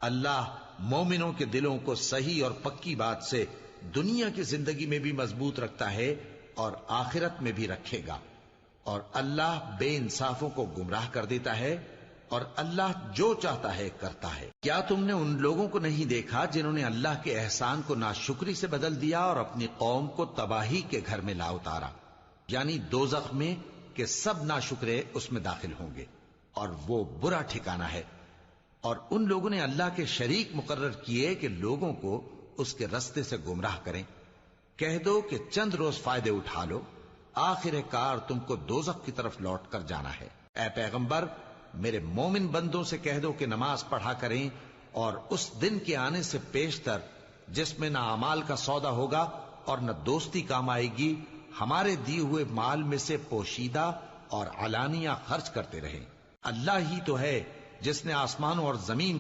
اللہ مومنوں کے دلوں کو صحیح اور پکی بات سے دنیا کی زندگی میں بھی مضبوط رکھتا ہے اور آخرت میں بھی رکھے گا، اور اللہ بے انصافوں کو گمراہ کر دیتا ہے، اور اللہ جو چاہتا ہے کرتا ہے۔ کیا تم نے ان لوگوں کو نہیں دیکھا جنہوں نے اللہ کے احسان کو ناشکری سے بدل دیا اور اپنی قوم کو تباہی کے گھر میں لا اتارا، یعنی دوزخ میں، کہ سب ناشکرے اس میں داخل ہوں گے اور وہ برا ٹھکانہ ہے۔ اور ان لوگوں نے اللہ کے شریک مقرر کیے کہ لوگوں کو اس کے رستے سے گمراہ کریں۔ کہہ دو کہ چند روز فائدے اٹھا لو، آخر کار تم کو دوزخ کی طرف لوٹ کر جانا ہے۔ اے پیغمبر، میرے مومن بندوں سے کہہ دو کہ نماز پڑھا کریں، اور اس دن کے آنے سے پیشتر جس میں نہ اعمال کا سودا ہوگا اور نہ دوستی کام آئے گی، ہمارے دیے ہوئے مال میں سے پوشیدہ اور علانیہ خرچ کرتے رہیں۔ اللہ ہی تو ہے جس نے آسمانوں اور زمین